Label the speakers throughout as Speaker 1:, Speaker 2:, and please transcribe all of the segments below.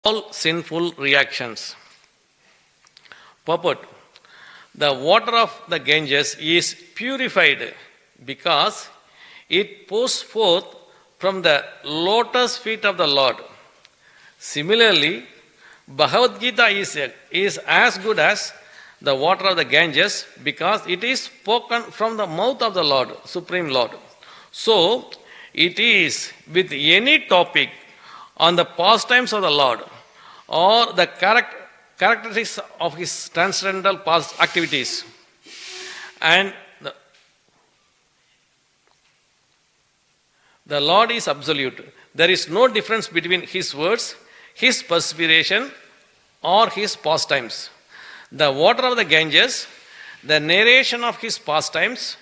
Speaker 1: all sinful reactions. Purport: the water of the Ganges is purified because it pours forth from the lotus feet of the Lord. Similarly, Bhagavad Gita is as good as the water of the Ganges because it is spoken from the mouth of the Lord, Supreme Lord. So, it is with any topic on the pastimes of the Lord or the characteristics of his transcendental past activities. And the Lord is absolute. There is no difference between his words, his perspiration, or his pastimes. The water of the Ganges, the narration of his pastimes,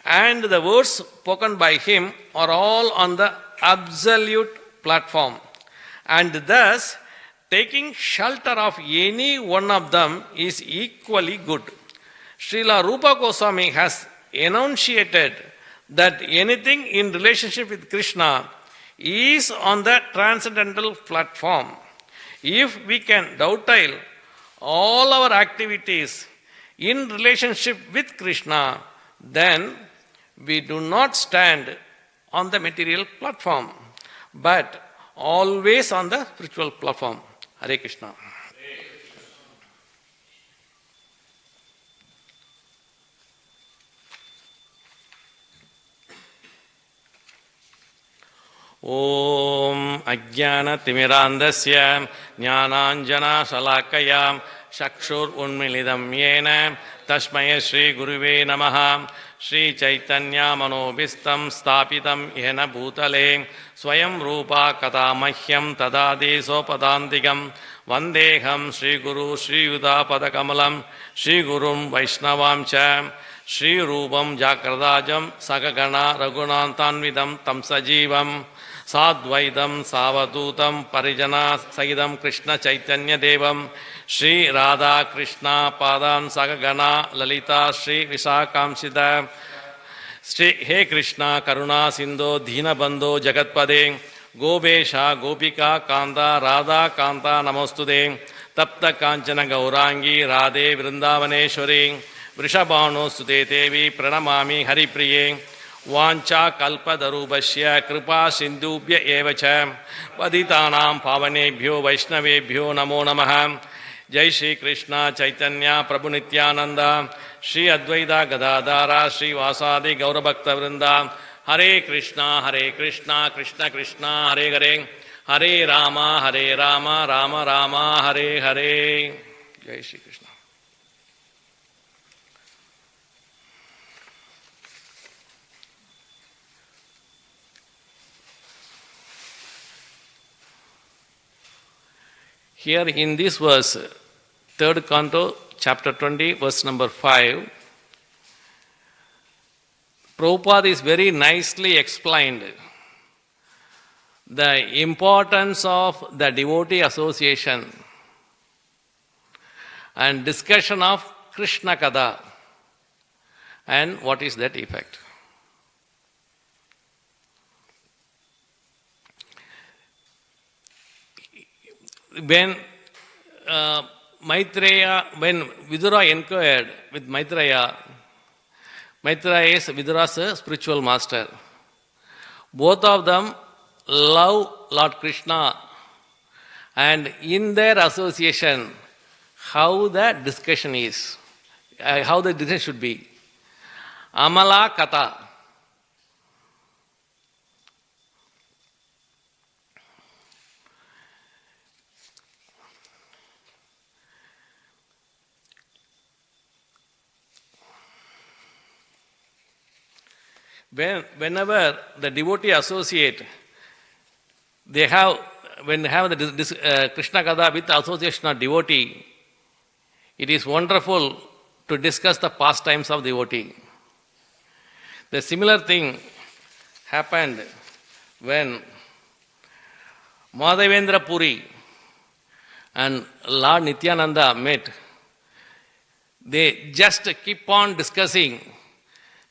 Speaker 1: and the words spoken by him are all on the absolute platform. And thus, taking shelter of any one of them is equally good. Srila Rupa Goswami has enunciated that anything in relationship with Krishna is on the transcendental platform. If we can dovetail all our activities in relationship with Krishna, then we do not stand on the material platform, but always on the spiritual platform. Hare Krishna. Om Ajnana Timirandasya Jnananjana Shalakaya Shakshur Unmilidam Yena Tashmaya Shri Guruve Namaha Shri Chaitanya Manobhistam Stapitam Yena Bhutale Swayam Rupa Katamahyam Tadadi Sopadantigam Vandeham Shri Guru Shri Yuda Padakamalam Shri Gurum Vaishnavam Cha Shri Rupam Jakradajam Sagagana Raghunantanvidam Tamsajivam Sadvaidam Savadutam Parijana Sagidam Krishna Chaitanya Devam Shri Radha Krishna Padan Sagagana Lalita Shri Visakamsida Shri He Krishna Karuna Sindho Dina Bandho Jagatpade Gobesha Gopika Kanta Radha Kanta Namostude Tapta Kanchana Gaurangi Radhe Vrindavaneshwari Vrishabhano Sute Devi Pranamami Haripriye Vancha Kalpadarubhashya Kripa Sindhubhya Evacha Paditanam Pavanebhyo Vaishnavebhyo Namo Namaha Jai Shri Krishna Chaitanya Prabhu Nityananda Shri Advaita Gadadhara Shri Vasadi Gaurabhakta Vrinda Hare Krishna Krishna Krishna Hare Hare Hare Rama Rama Rama Hare Hare. Jai Shri Krishna. Here in this verse, 3rd canto, chapter 20, verse number 5, Prabhupada is very nicely explained the importance of the devotee association and discussion of Krishna Kada and what is that effect. When when Vidura inquired with Maitreya is Vidura's spiritual master. Both of them love Lord Krishna, and in their association, how the discussion is, how the discussion should be. Amala Kata. Whenever the devotee associate, when they have the Krishna Kada with the association of devotee, it is wonderful to discuss the pastimes of devotee. The similar thing happened when Madhavendra Puri and Lord Nityananda met. They just keep on discussing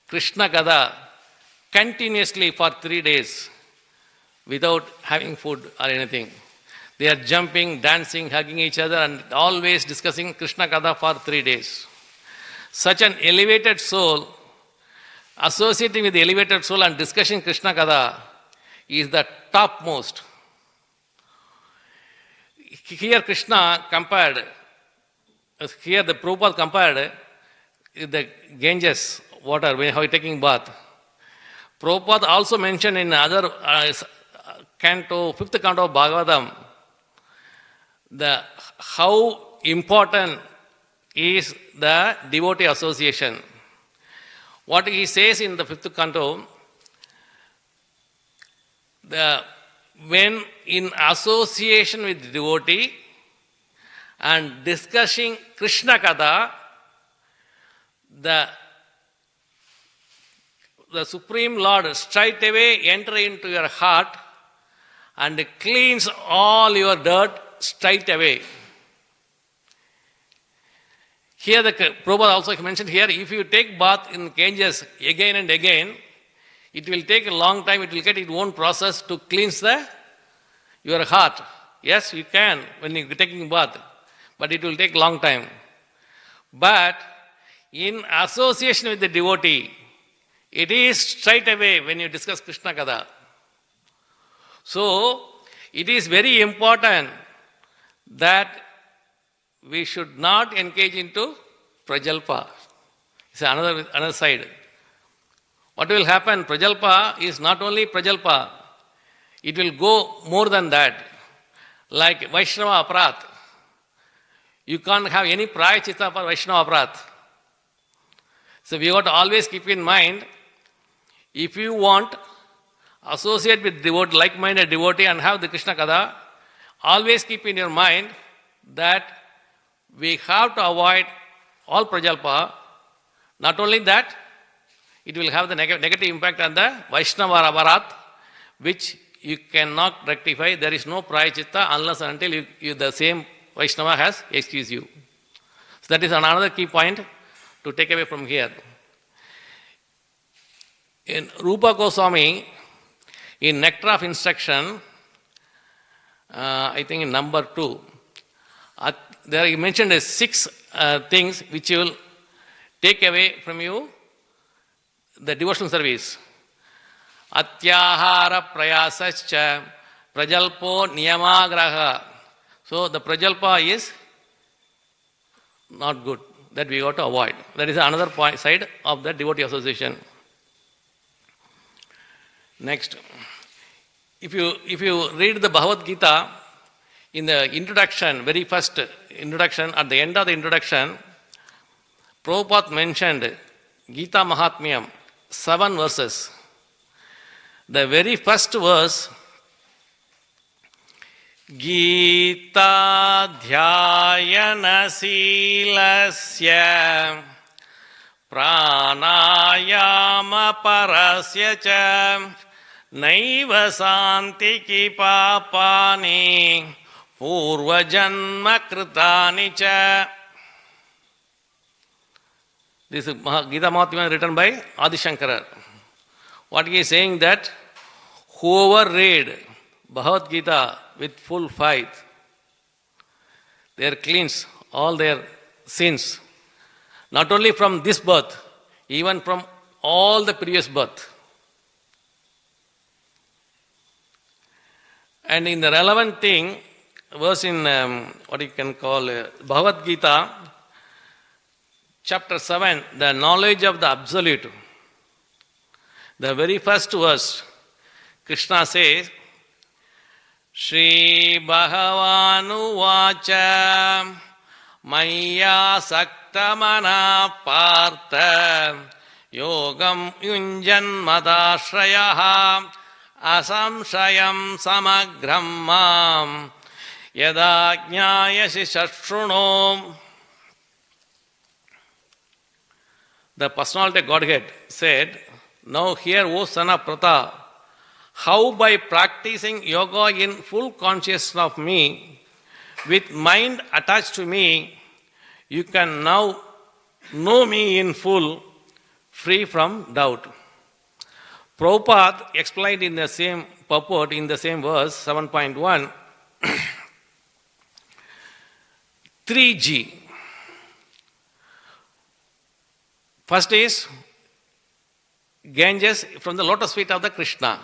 Speaker 1: Krishna Kada continuously for 3 days without having food or anything. They are jumping, dancing, hugging each other, and always discussing Krishna Katha for 3 days. Such an elevated soul, associating with the elevated soul and discussing Krishna Katha, is the topmost. Here Krishna compared, here the Prabhupada compared the Ganges water, how taking bath. Prabhupada also mentioned in other canto, 5th canto of Bhagavatam, how important is the devotee association. What he says in the 5th canto, when in association with the devotee and discussing Krishna Katha, the Supreme Lord straight away enter into your heart and cleans all your dirt straight away. Here the Prabhupada also mentioned here, if you take bath in Ganges again and again, it will take a long time, it will get its own process to cleanse your heart. Yes, you can when you are taking bath, but it will take long time. But in association with the devotee, it is straight away when you discuss Krishna Katha. So, it is very important that we should not engage into prajalpa. It's another side. What will happen? Prajalpa is not only prajalpa, it will go more than that. Like Vaishnava Aparat. You can't have any prayachita for Vaishnava Aparat. So we got to always keep in mind, if you want associate with devotee, like-minded devotee and have the Krishna Katha, always keep in your mind that we have to avoid all prajalpa. Not only that, it will have the negative impact on the Vaishnava Aparat, which you cannot rectify. There is no prayachita unless and until the same Vaishnava has excused you. So that is another key point to take away from here. In Rupa Goswami, in Nectar of Instruction, I think in number 2, there he mentioned 6 things which will take away from you the devotional service. Atyahara prayasascha prajalpo niyamagraha. So the prajalpa is not good, that we got to avoid. That is another side of the devotee association. Next, if you read the Bhagavad Gita, in the introduction, very first introduction, at the end of the introduction, Prabhupada mentioned Gita Mahatmyam, 7 verses. The very first verse, Gita dhyayana silasya pranayama parasya cha naiva santiki papani purva janma kritani cha. This is Gita Mahatmya written by Adi Shankara. What he is saying that whoever read Bhagavad Gita with full faith, they cleanse all their sins, not only from this birth, even from all the previous birth. And in the relevant thing, verse in what you can call Bhagavad Gita, chapter 7, the knowledge of the Absolute. The very first verse, Krishna says, Shri Bhagavanu Vacha Maya Saktamana Partha Yogam Yunjan Madashrayaha Asamshayam Samagram Mam Yada Jnayasi Shashrunom. The personality of Godhead said, now hear, O son of Pratha, how by practicing yoga in full consciousness of me, with mind attached to me, you can now know me in full, free from doubt. Prabhupada explained in the same purport, in the same verse, 7.1, 3G. First is Ganges from the lotus feet of the Krishna.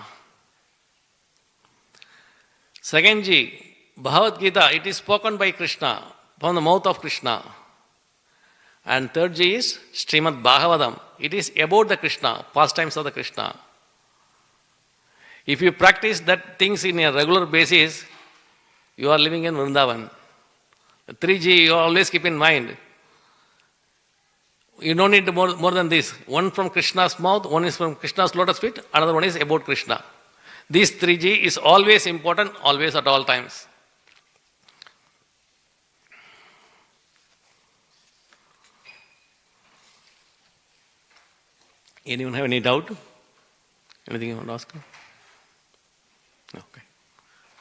Speaker 1: Second G, Bhagavad Gita, it is spoken by Krishna, from the mouth of Krishna. And third G is Srimad Bhagavatam. It is about the Krishna, pastimes of the Krishna. If you practice that things in a regular basis, you are living in Vrindavan. 3G, you always keep in mind. You don't need more than this. One from Krishna's mouth, one is from Krishna's lotus feet, another one is about Krishna. This 3G is always important, always at all times. Anyone have any doubt? Anything you want to ask? Okay.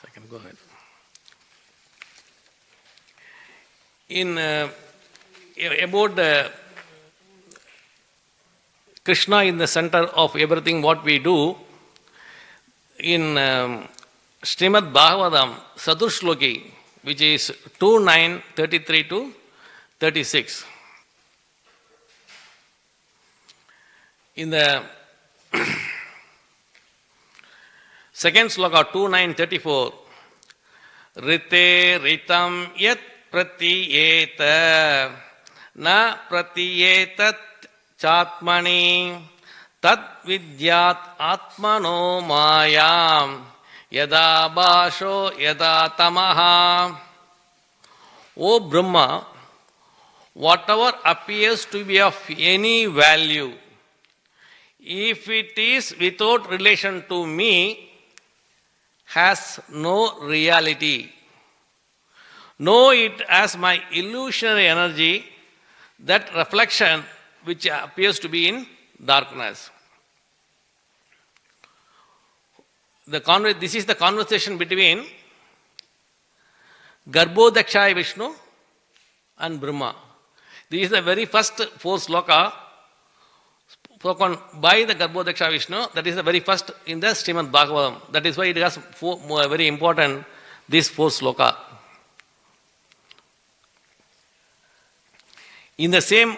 Speaker 1: I can go ahead. About Krishna in the center of everything what we do, in Srimad Bhagavatam, Sadurshloki, which is 2:9:33 to 36. In the second sloka, 2:9:34, Rite ritam yat pratiyeta na pratiyetat chatmani tad vidyat atmano mayam yada basho yada tamaha. O Brahma, whatever appears to be of any value, if it is without relation to me, has no reality. Know it as my illusionary energy, that reflection which appears to be in darkness. This is the conversation between Garbhodakshaya Vishnu and Brahma. This is the very first four sloka spoken by the Garbhodakshaya Vishnu. That is the very first in the Srimad Bhagavatam. That is why it has very important, this four sloka. In the same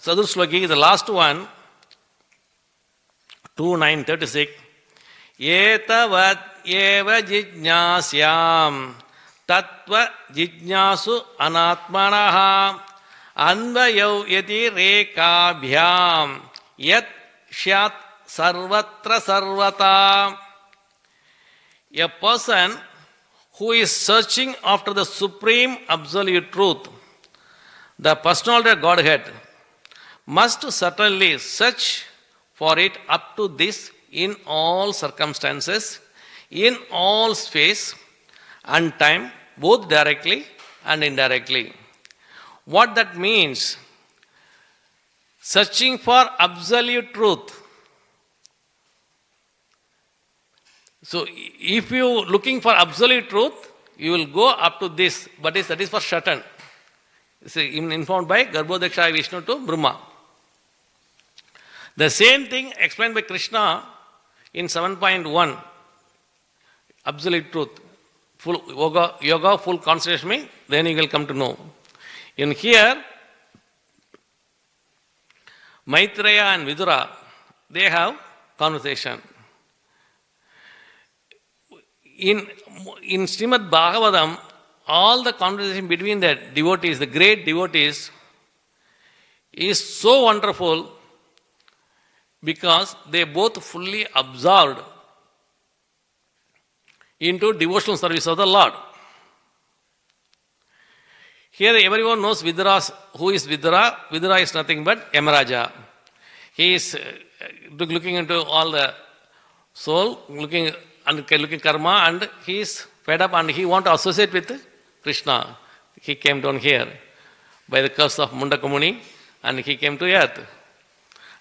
Speaker 1: Sadurshloki, the last one, 2:9:36, Etavad eva jijnasyam tattva jijnasu anatmanaha anvayau yati rekabhyam yat shyat sarvatra sarvata. A person who is searching after the supreme absolute truth, the personality of Godhead, must certainly search for it up to this in all circumstances, in all space and time, both directly and indirectly. What that means? Searching for absolute truth. So, if you are looking for absolute truth, you will go up to this, but that is for certain. Informed by Garbhodakshaya Vishnu to Brahma. The same thing explained by Krishna in 7.1, absolute truth. Full yoga, full concentration, then you will come to know. In here, Maitreya and Vidura, they have conversation. In Srimad Bhagavatam, all the conversation between the devotees, the great devotees, is so wonderful because they both fully absorbed into devotional service of the Lord. Here everyone knows Vidura. Who is Vidura? Vidura is nothing but Yamaraja. He is looking into all the soul, looking karma, and he is fed up and he wants to associate with Krishna. He came down here by the curse of Mundakamuni and he came to earth.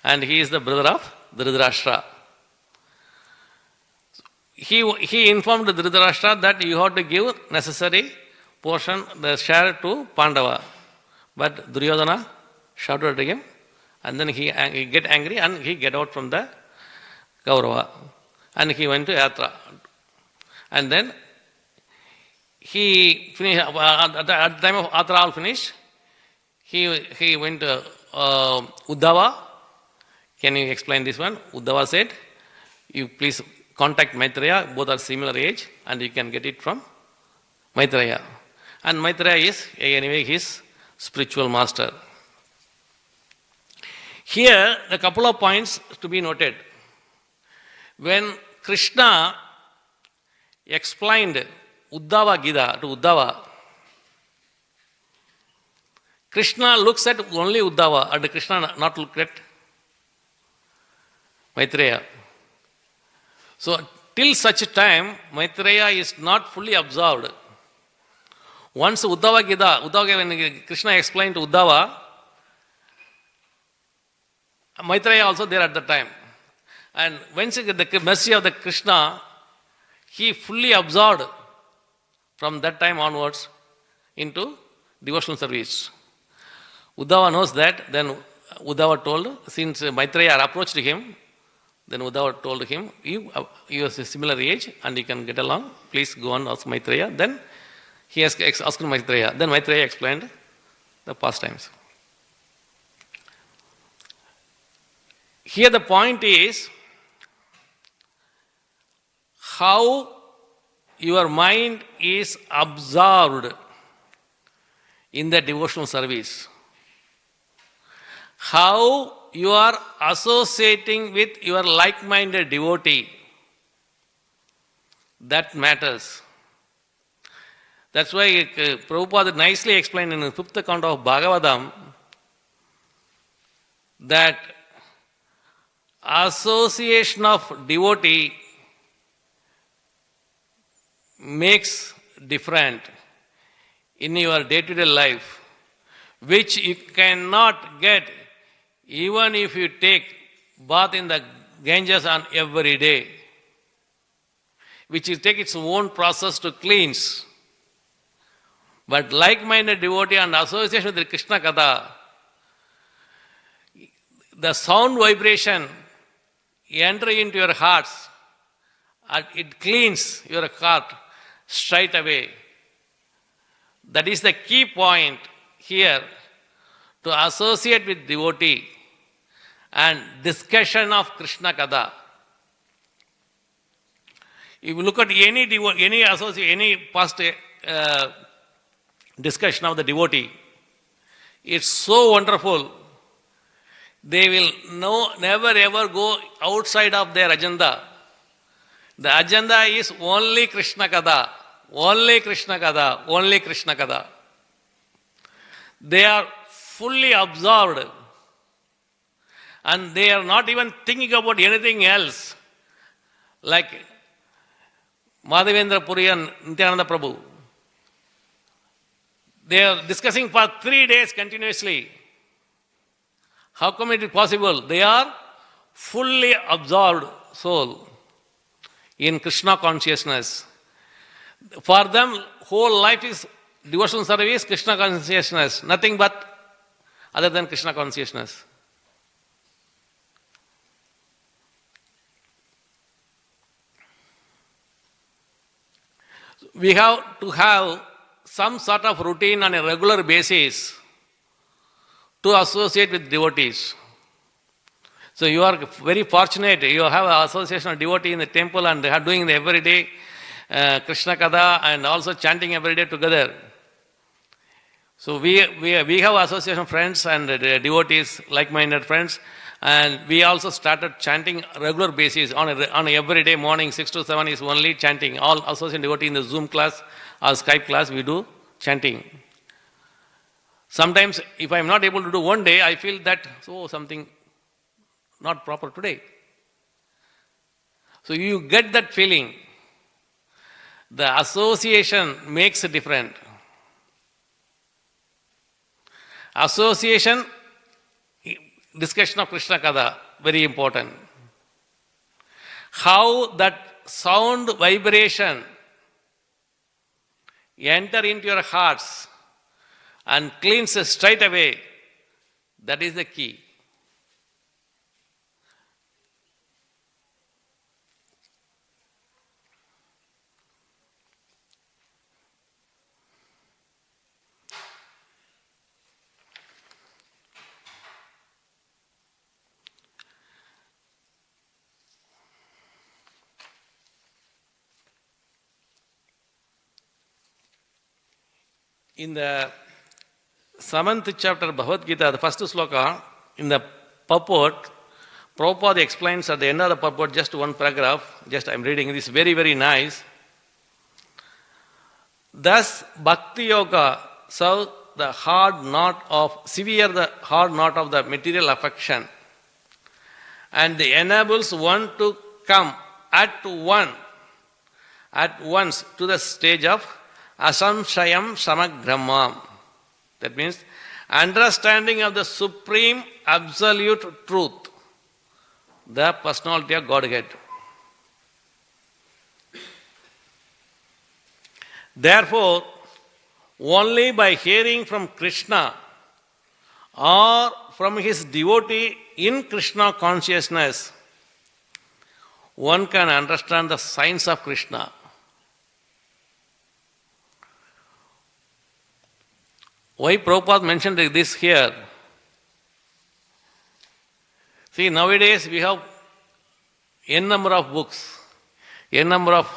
Speaker 1: And he is the brother of Dhritarashtra. He informed Dhritarashtra that you have to give necessary portion, the share to Pandava. But Duryodhana shouted at him and then he get angry and he get out from the Kaurava. And he went to Yatra. And then he finished, at the time of after all finished, he went to Uddhava. Can you explain this one? Uddhava said, you please contact Maitreya, both are similar age, and you can get it from Maitreya. And Maitreya is anyway his spiritual master. Here, a couple of points to be noted. When Krishna explained Uddhava Gita to Uddhava, Krishna looks at only Uddhava, and Krishna not look at Maitreya. So, till such time, Maitreya is not fully absorbed. Once Uddhava Gita, when Krishna explained to Uddhava, Maitreya also there at the time. And when the mercy of the Krishna, he fully absorbed from that time onwards into devotional service. Uddhava knows that, then Uddhava told, since Maitreya approached him, then Uddhava told him, you are a similar age and you can get along, please go and ask Maitreya. Then he asked Maitreya. Then Maitreya explained the pastimes. Here the point is how your mind is absorbed in the devotional service. How you are associating with your like-minded devotee. That matters. That's why Prabhupada nicely explained in the fifth account of Bhagavatam that association of devotee makes different in your day-to-day life, which you cannot get even if you take bath in the Ganges on every day, which will take its own process to cleanse. But like-minded devotee and association with the Krishna Katha, the sound vibration enter into your hearts and it cleans your heart straight away. That is the key point here, to associate with devotee and discussion of Krishna Katha. If you look at any past discussion of the devotee, it's so wonderful. They will never ever go outside of their agenda. The agenda is only Krishna Katha, only Krishna Katha, only Krishna Katha. They are fully absorbed and they are not even thinking about anything else. Like Madhavendra Puri and Nityananda Prabhu. They are discussing for 3 days continuously. How come it is possible? They are fully absorbed soul in Krishna consciousness. For them, whole life is devotional service, Krishna consciousness, nothing but other than Krishna consciousness. We have to have some sort of routine on a regular basis to associate with devotees. So you are very fortunate. You have an association of devotee in the temple and they are doing the everyday Krishna Katha and also chanting every day together. So we have association of friends and devotees, like-minded friends, and we also started chanting regular basis on a everyday morning 6 to 7 is only chanting. All association devotee in the Zoom class or Skype class we do chanting. Sometimes if I am not able to do one day, I feel that something not proper today. So you get that feeling. The association makes a difference. Association, discussion of Krishna Katha, very important. How that sound vibration enter into your hearts and cleans straight away, that is the key. In the 7th chapter Bhagavad Gita, the first sloka, in the purport, Prabhupada explains at the end of the purport just one paragraph, just I am reading, this very, very nice. Thus, Bhakti Yoga serves the hard knot of, severe the hard knot of the material affection, and enables one to come at once to the stage of asamshayam samagrama. That means understanding of the supreme absolute truth, the personality of Godhead. Therefore, only by hearing from Krishna or from his devotee in Krishna consciousness, one can understand the science of Krishna. Why Prabhupada mentioned this here? See, nowadays we have n number of books, n number of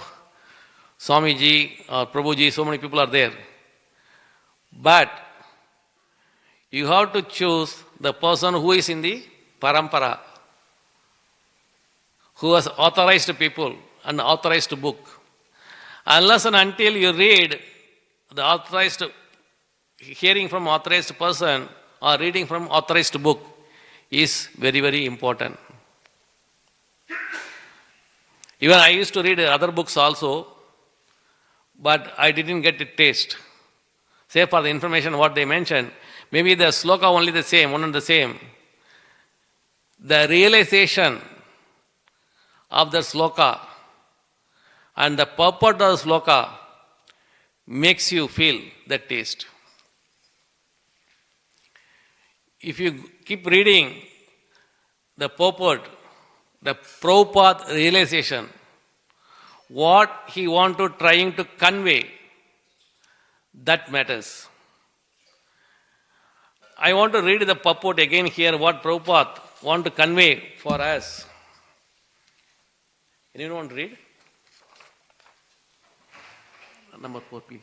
Speaker 1: Swamiji or Prabhuji, so many people are there. But you have to choose the person who is in the parampara, who has authorized people and authorized book. Unless and until you read the authorized, hearing from authorized person or reading from authorized book is very, very important. Even I used to read other books also, but I didn't get a taste. Say for the information what they mentioned, maybe the sloka only the same, one and the same. The realization of the sloka and the purport of the sloka makes you feel the taste. If you keep reading the purport, the Prabhupada realization, what he trying to convey, that matters. I want to read the purport again here, what Prabhupada want to convey for us. Anyone want to read? Number 4, please.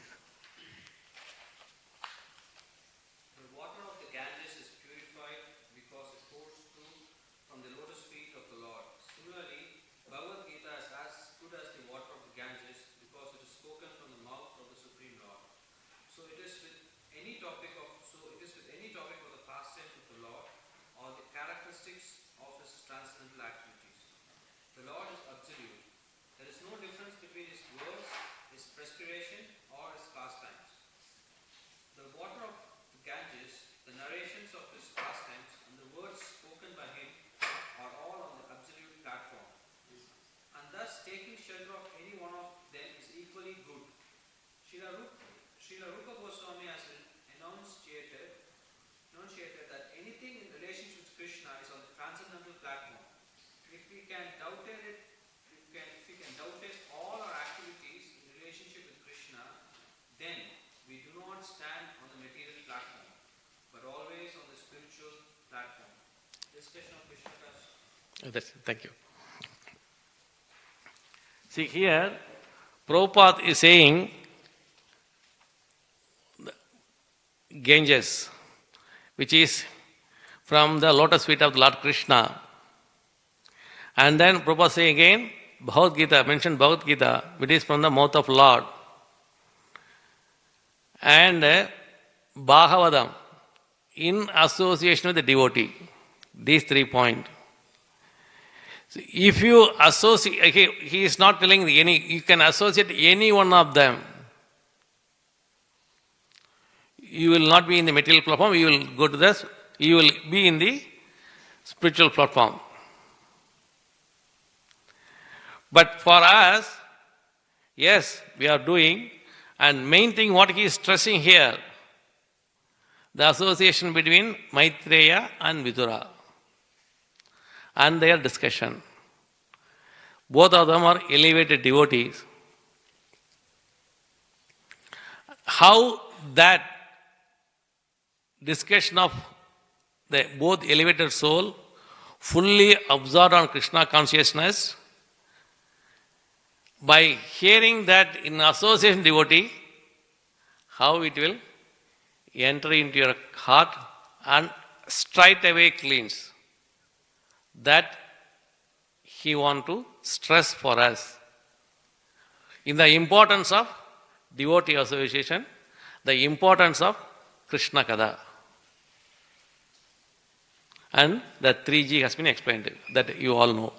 Speaker 2: Srila Rupa Goswami has enunciated that anything in relationship with Krishna is on the transcendental platform. If we can doubt all our activities in relationship with Krishna, then we do not stand on the material platform, but always on the spiritual platform. Discussion of Krishna consciousness.
Speaker 1: Thank you. See here, Prabhupada is saying Ganges, which is from the lotus feet of the Lord Krishna. And then Prabhupada say again, Bhagavad Gita, mentioned Bhagavad Gita, which is from the mouth of Lord. And Bhagavatam, in association with the devotee. These 3 points. So if you associate, he is not telling you can associate any one of them. You will not be in the material platform, you will be in the spiritual platform. But for us, yes, we are doing, and main thing what he is stressing here, the association between Maitreya and Vidura and their discussion. Both of them are elevated devotees. How that discussion of the both elevated soul fully absorbed on Krishna consciousness, by hearing that in association devotee, how it will enter into your heart and straight away cleans. That he want to stress for us. In the importance of devotee association, the importance of Krishna Kada. And the 3G has been explained, that you all know.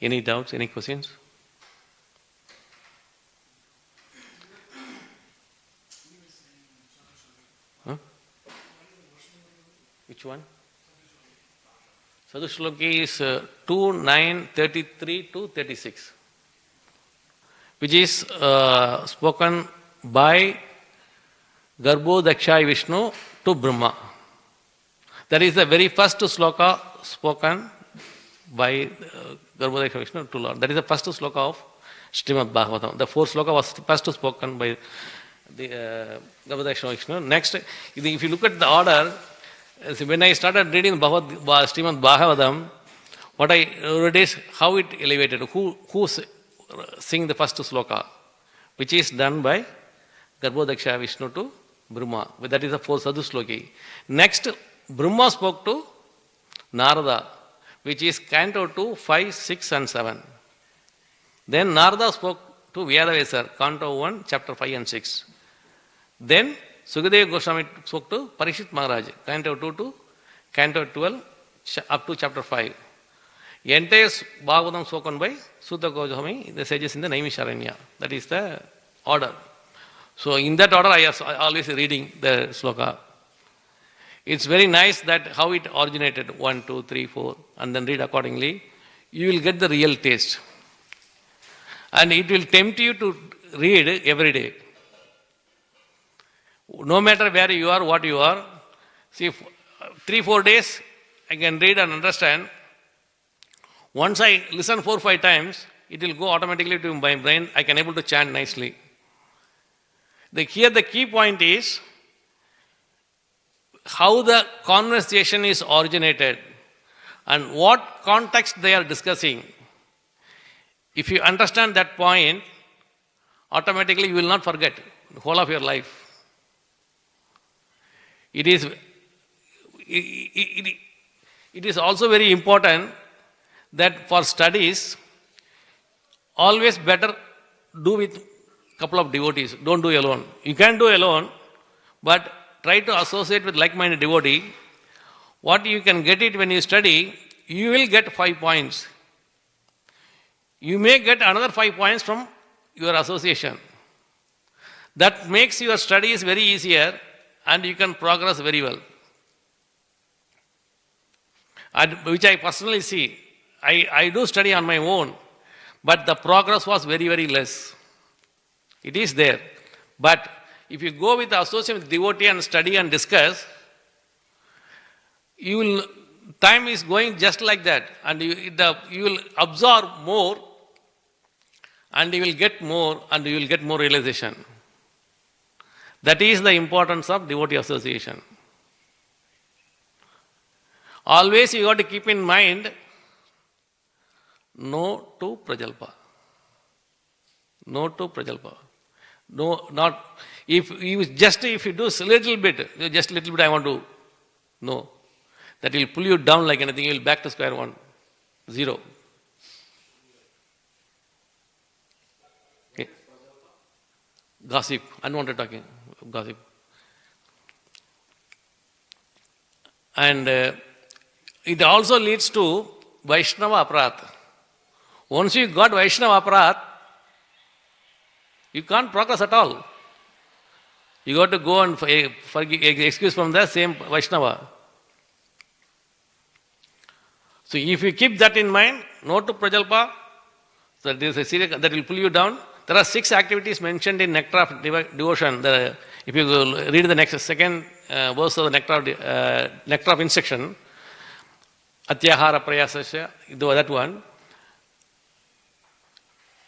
Speaker 1: Any doubts, any questions? Huh? Which one? Sadhushloki is 2, 9, 33 to 36, which is spoken by Garbho Dakshai Vishnu to Brahma. That is the very first sloka spoken by Garbho Dakshai Vishnu to Lord. That is the first sloka of Srimad Bhagavatam. The fourth sloka was first spoken by the Garbho Dakshai Vishnu. Next, if you look at the order, when I started reading Srimad Bhagavatam, what I read is how it elevated, who sing the first sloka, which is done by Garbho Dakshai Vishnu to Brahma. That is the fourth Sadhushloki. Next, Brahma spoke to Narada, which is Canto 2, 5, 6 and 7. Then Narada spoke to Vyadavesar, Canto 1, Chapter 5 and 6. Then Sukadeva Goswami spoke to Parikshit Maharaj, Canto 2 to Canto 12, up to Chapter 5. Entire Bhagavatam spoken by Sutta Goswami, the sages in the Naimisharanya. That is the order. So in that order I always reading the sloka. It's very nice that how it originated, 1, 2, 3, 4, and then read accordingly. You will get the real taste. And it will tempt you to read every day. No matter where you are, what you are. See, 3, 4 days I can read and understand. Once I listen 4, 5 times, it will go automatically to my brain. I can able to chant nicely. Here the key point is how the conversation is originated and what context they are discussing. If you understand that point, automatically you will not forget the whole of your life. It is also very important that for studies, always better do with couple of devotees. Don't do alone. You can do alone, but try to associate with like-minded devotee. What you can get it when you study, you will get 5 points. You may get another 5 points from your association. That makes your studies very easier and you can progress very well. And which I personally see. I do study on my own, but the progress was very, very less. It is there. But if you go with the association with devotee and study and discuss, time is going just like that. And you will absorb more and you will get more and you will get more realization. That is the importance of devotee association. Always you got to keep in mind, no to Prajalpa. No to Prajalpa. No, not if you do a little bit, just a little bit I want to know. That will pull you down like anything, you will back to square one, 0. Okay. Gossip, unwanted talking, gossip. And it also leads to Vaishnava Aparat. Once you got Vaishnava Aparat, you can't progress at all. You got to go and excuse from the same Vaishnava. So if you keep that in mind, no to Prajalpa, so there is a series that will pull you down. There are 6 activities mentioned in Nectar of Devotion. If you read the second verse of the Nectar of Instruction, Atyahara Prayasasya, that one,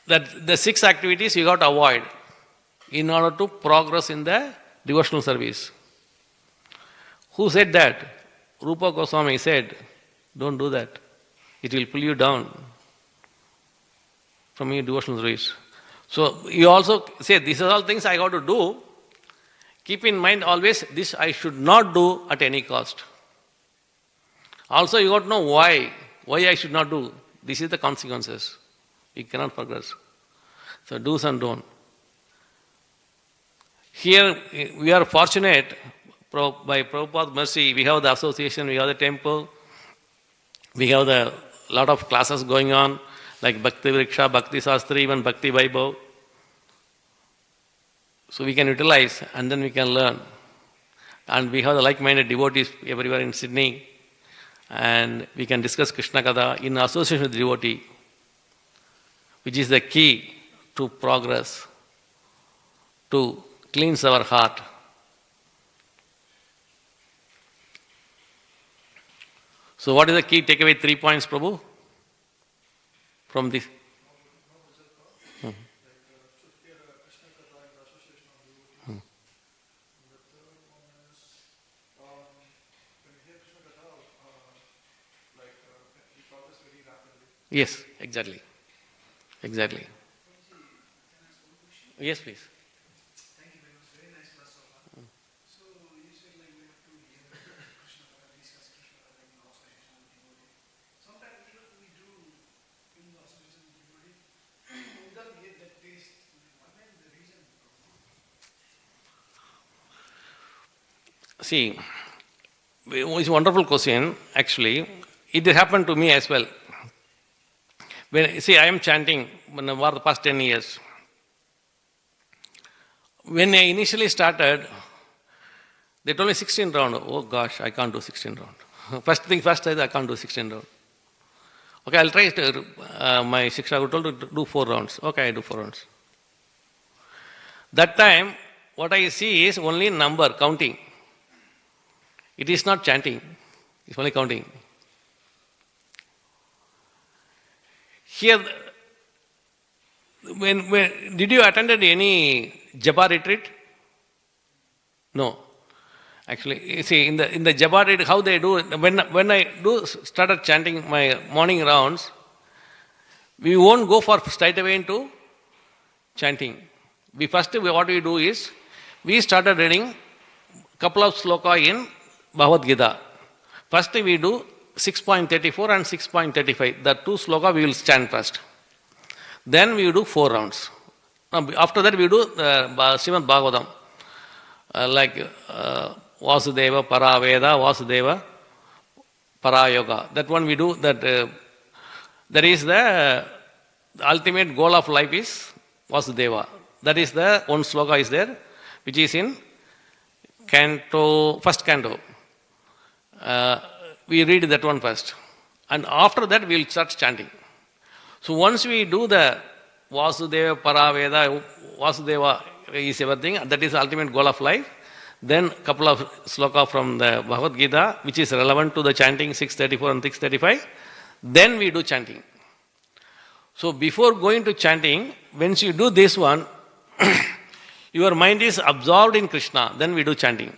Speaker 1: that the 6 activities you got to avoid in order to progress in the devotional service. Who said that? Rupa Goswami said, don't do that. It will pull you down from your devotional service. So you also say, these are all things I got to do. Keep in mind always, this I should not do at any cost. Also, you got to know why I should not do. This is the consequences. We cannot progress. So do's and don't. Here, we are fortunate, by Prabhupada's mercy, we have the association, we have the temple, we have the lot of classes going on, like Bhakti Vriksha, Bhakti Sastri, even Bhakti Vaibhav. So we can utilize and then we can learn. And we have the like-minded devotees everywhere in Sydney. And we can discuss Krishna Katha in association with devotee, which is the key to progress, to cleanse our heart. So what is the key takeaway? 3 points, Prabhu, from this? Yes, exactly. Exactly. Yes, please.
Speaker 3: Thank you very much. Very nice class so far. So you said like we have to hear Krishna Katha, discuss Krishna Katha in the association with devotee. Sometimes even we do in the association with devotee, we don't get that taste. What is the reason?
Speaker 1: See, it's a wonderful question, actually. It happened to me as well. I am chanting for the past 10 years. When I initially started, they told me 16 round. Oh gosh, I can't do 16 round. First thing first, I can't do 16 round. Okay, I'll try it. My Shiksha told to do 4 rounds. Okay, I do 4 rounds. That time, what I see is only number, counting. It is not chanting. It's only counting. Here, when did you attend any Japa retreat? No. Actually, you see, in the Japa retreat, how they do, when I started chanting my morning rounds, we won't go for straight away into chanting. What we do is, we started reading couple of sloka in Bhagavad Gita. First we do 6.34 and 6.35. The 2 sloka we will chant first. Then we do 4 rounds. After that we do Srimad Bhagavatam. Vasudeva Paraveda, Vasudeva Parayoga. That one we do. That is the ultimate goal of life is Vasudeva. That is the one sloka is there, which is in first canto. We read that one first. And after that we will start chanting. So once we do the Vasudeva Paraveda, Vasudeva is everything, that is the ultimate goal of life. Then couple of sloka from the Bhagavad Gita, which is relevant to the chanting 634 and 635. Then we do chanting. So before going to chanting, once you do this one, your mind is absorbed in Krishna, then we do chanting.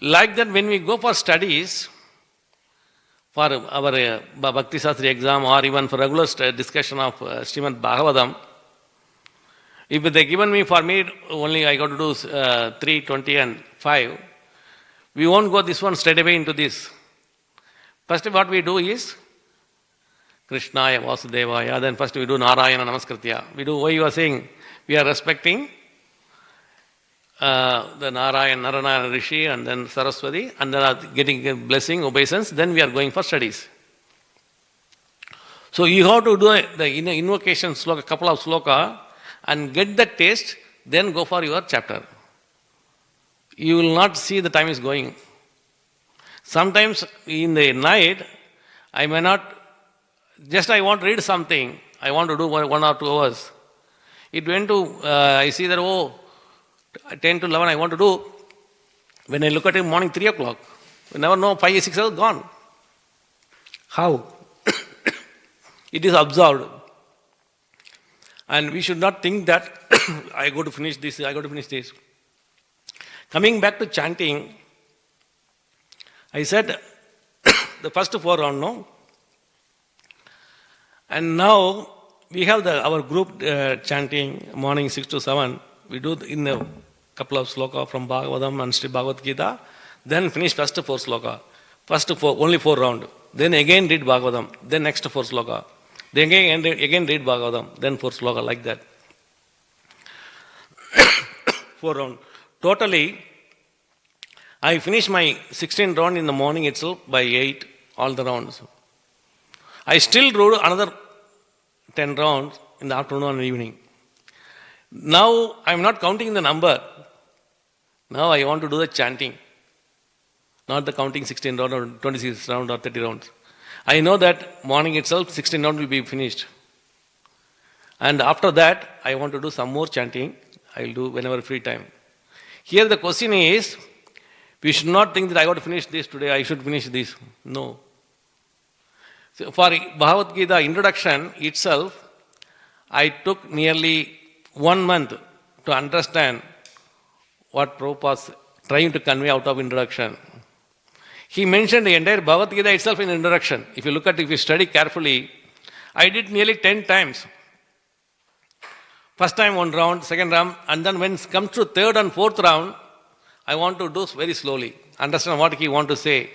Speaker 1: Like that, when we go for studies, for our Bhakti Sastri exam or even for regular discussion of Srimad Bhagavatam, if they given me, for me, only I got to do 3, 20 and 5, we won't go this one straight away into this. First what we do is, Krishnaya Vasudevaya, then first we do Narayana Namaskritya. We do, why you are saying, we are respecting the Narayana Rishi and then Saraswati, and then are getting blessing, obeisance, then we are going for studies. So you have to do the invocation sloka, couple of sloka, and get the taste, then go for your chapter. You will not see the time is going. Sometimes in the night, I may not, just I want to read something, I want to do 1 or 2 hours. It went to, I see that, 10 to 11 I want to do. When I look at it morning 3 o'clock, we never know, 5 or 6 hours gone. How? It is absorbed. And we should not think that I got to finish this, I got to finish this. Coming back to chanting, I said the first 4 rounds, no? And now we have our group chanting morning 6 to 7. We do in a couple of sloka from Bhagavatam and Sri Bhagavad Gita. Then finish first 4 sloka. First 4, only 4 round. Then again read Bhagavatam. Then next 4 sloka. Then again read Bhagavatam. Then 4 sloka, like that. 4 round. Totally, I finish my 16 round in the morning itself by 8, all the rounds. I still do another 10 rounds in the afternoon and evening. Now I am not counting the number. Now I want to do the chanting. Not the counting 16 round or 26 round or 30 rounds. I know that morning itself 16 round will be finished. And after that I want to do some more chanting. I will do whenever free time. Here the question is, we should not think that I got to finish this today, I should finish this. No. So for Bhagavad Gita introduction itself, I took nearly 1 month to understand what Prabhupada was trying to convey out of introduction. He mentioned the entire Bhagavad Gita itself in introduction. If you study carefully, I did nearly 10 times. First time 1 round, second round, and then when it comes to 3rd and 4th round, I want to do very slowly, understand what he want to say.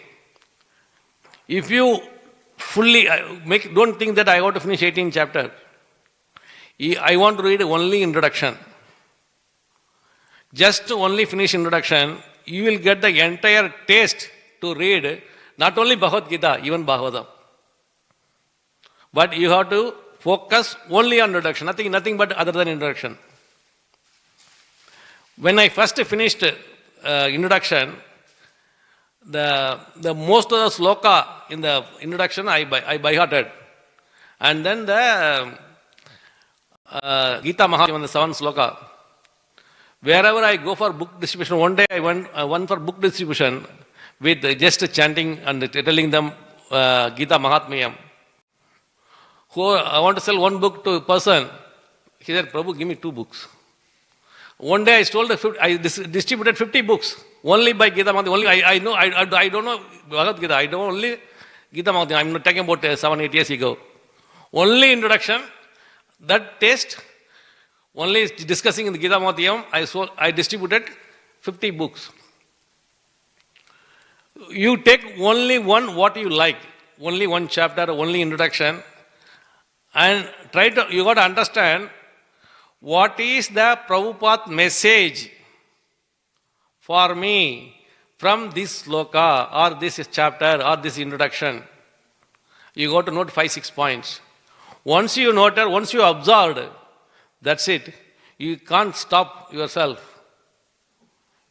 Speaker 1: If you fully don't think that I want to finish 18 chapter. I want to read only introduction. Just to only finish introduction, you will get the entire taste to read not only Bhagavad Gita, even Bhagavatam. But you have to focus only on introduction, nothing but other than introduction. When I first finished introduction, the most of the sloka in the introduction I by-hearted. And then the Gita Mahatmya, the 7 sloka. Wherever I go for book distribution, one day I went for book distribution with just chanting and telling them Gita Mahatmya. I want to sell 1 book to a person. He said, Prabhu, give me 2 books. One day I distributed 50 books only by Gita Mahatmya. I don't know Bhagavad Gita. I know only Gita Mahatmya. I'm not talking about 7-8 years ago. Only introduction, that taste, only discussing in the Gita Mahatmya, I distributed 50 books. You take only one what you like, only 1 chapter, only introduction, and you got to understand what is the Prabhupada message for me from this sloka or this chapter or this introduction. You got to note 5-6 points. Once you noted, once you observed, that's it. You can't stop yourself.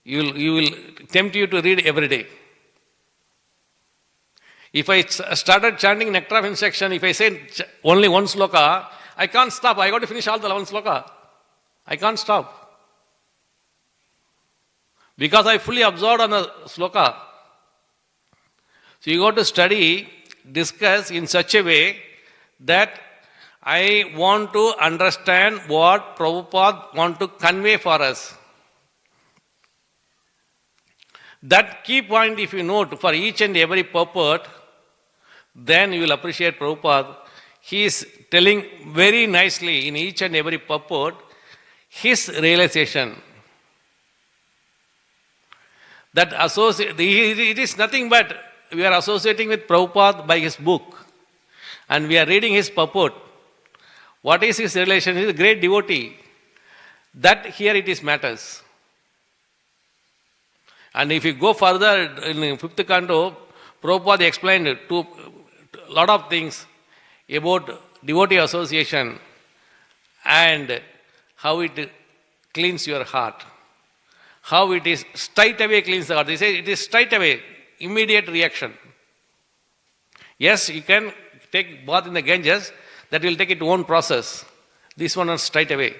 Speaker 1: You will tempt you to read every day. If I started chanting Nectar of Instruction, if I say only 1 sloka, I can't stop. I got to finish all the 11 sloka. I can't stop. Because I fully absorbed on the sloka. So you got to study, discuss in such a way that I want to understand what Prabhupada want to convey for us. That key point, if you note, for each and every purport, then you will appreciate Prabhupada. He is telling very nicely in each and every purport his realization. That it is nothing but we are associating with Prabhupada by his book and we are reading his purport. What is his relation? He is a great devotee. That here it is matters. And if you go further in 5th canto, Prabhupada explained a lot of things about devotee association and how it cleans your heart. How it is straight away cleans the heart. They say it is straight away, immediate reaction. Yes, you can take bath in the Ganges, that will take its own process. This one is straight away.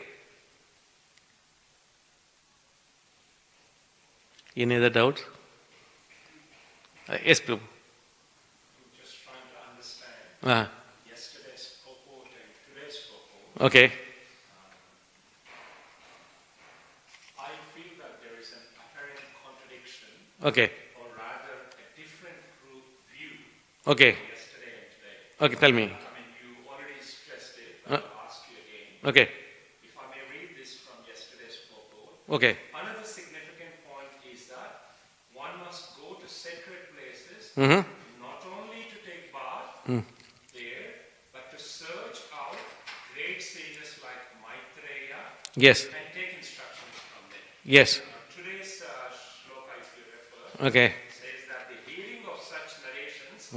Speaker 1: Any other doubts? Yes, Prabhu.
Speaker 4: Just trying to understand yesterday's purport and today's purport.
Speaker 1: Okay.
Speaker 4: I feel that there is an apparent contradiction,
Speaker 1: Okay.
Speaker 4: or rather a different view
Speaker 1: Okay.
Speaker 4: yesterday and today.
Speaker 1: Okay, tell me.
Speaker 4: I mean, you already stressed it, but I'll ask
Speaker 1: Okay.
Speaker 4: If I may read this from yesterday's purport.
Speaker 1: Okay.
Speaker 4: Another significant point is that one must go to sacred places
Speaker 1: Mm-hmm.
Speaker 4: not only to take bath there, but to search out great sages like Maitreya
Speaker 1: Yes.
Speaker 4: and take instructions from them.
Speaker 1: Yes.
Speaker 4: Today's shloka, if you refer,
Speaker 1: Okay.
Speaker 4: says that the hearing of such narrations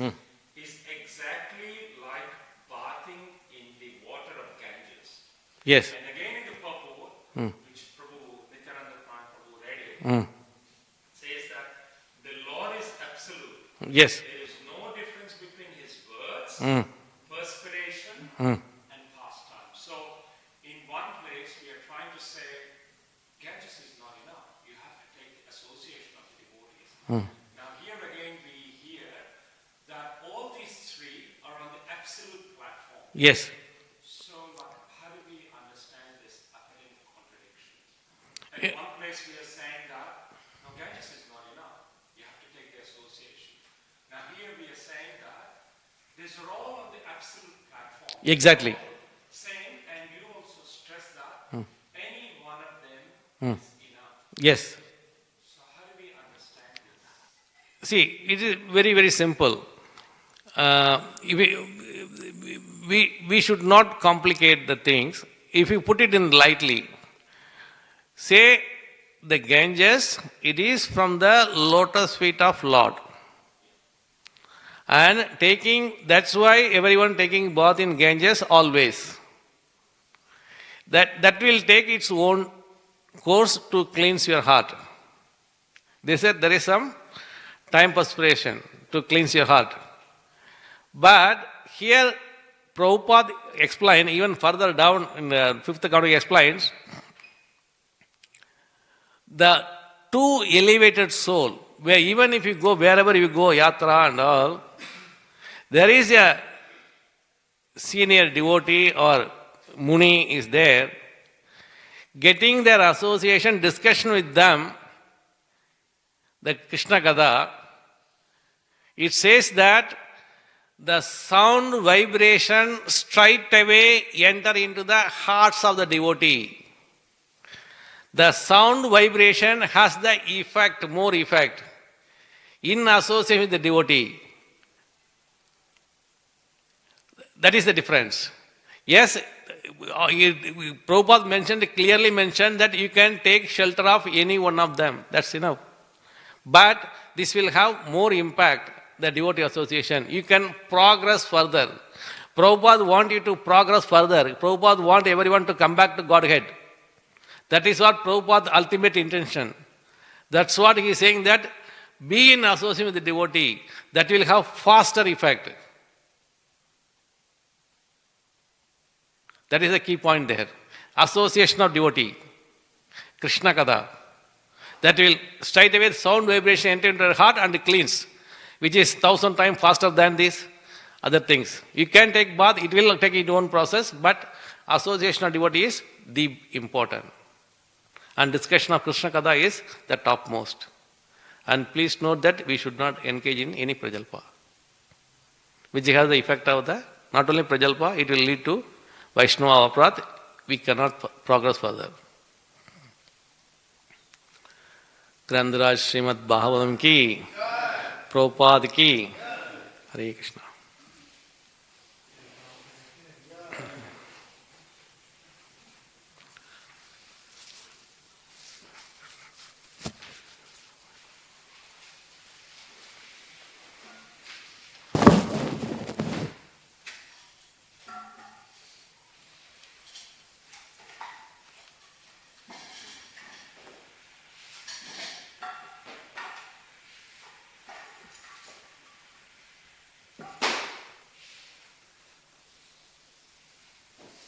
Speaker 4: is exactly like bathing in the water of Ganges.
Speaker 1: Yes.
Speaker 4: And again in the purport, which Nityananda Prabhu read it, says that the Lord is absolute.
Speaker 1: Yes.
Speaker 4: There is no difference between his words, perspiration, and pastime. So, in one place, we are trying to say, Ganges is not enough. You have to take the association of the devotees. Now, here again, we hear that all these three are on the absolute platform.
Speaker 1: Yes.
Speaker 4: So, how do we understand this apparent contradiction? And in one place, we are saying that, no, Ganges is not enough. You have to take the association. Now, here we are saying that these are all on the absolute platform.
Speaker 1: Exactly.
Speaker 4: Same, and you also stress that any one of them is enough.
Speaker 1: Yes.
Speaker 4: So, how do we understand this?
Speaker 1: See, it is very, very simple. We should not complicate the things. If you put it in lightly, say the Ganges, it is from the lotus feet of Lord. And that's why everyone taking bath in Ganges always. That will take its own course to cleanse your heart. They said there is some time perspiration to cleanse your heart. But here Prabhupada explained, even further down in the fifth account, he explains, the two elevated soul, where even if you go wherever you go, yatra and all, there is a senior devotee or muni is there, getting their association, discussion with them, the Krishna Katha, it says that the sound vibration straight away enter into the hearts of the devotee. The sound vibration has the effect, more effect, in association with the devotee. That is the difference. Yes, Prabhupada clearly mentioned that you can take shelter of any one of them. That's enough. But this will have more impact, the devotee association. You can progress further. Prabhupada wants you to progress further. Prabhupada wants everyone to come back to Godhead. That is what Prabhupada's ultimate intention. That's what he is saying, that be in association with the devotee. That will have faster effect. That is the key point there. Association of devotee. Krishna Katha. That will straight away sound vibration enter into your heart and cleanse, which is 1,000 times faster than these other things. You can take bath, it will take its own process, but association of devotee is the important. And discussion of Krishna Katha is the topmost. And please note that we should not engage in any prajalpa, which has the effect of the, not only prajalpa, it will lead to Vaishnava aparat. We cannot progress further. ग्रंथराज Shrimad Bhagavatam की, प्रभुपाद की, हरे Krishna.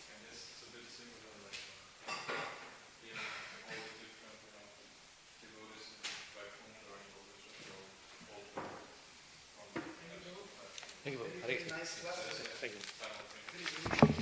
Speaker 4: And this is a bit similar, like, all the different devotees by whom there are devotees all from
Speaker 1: Thank you. Hare Krishna.
Speaker 3: Nice class.
Speaker 1: Thank you.
Speaker 4: simultaneous.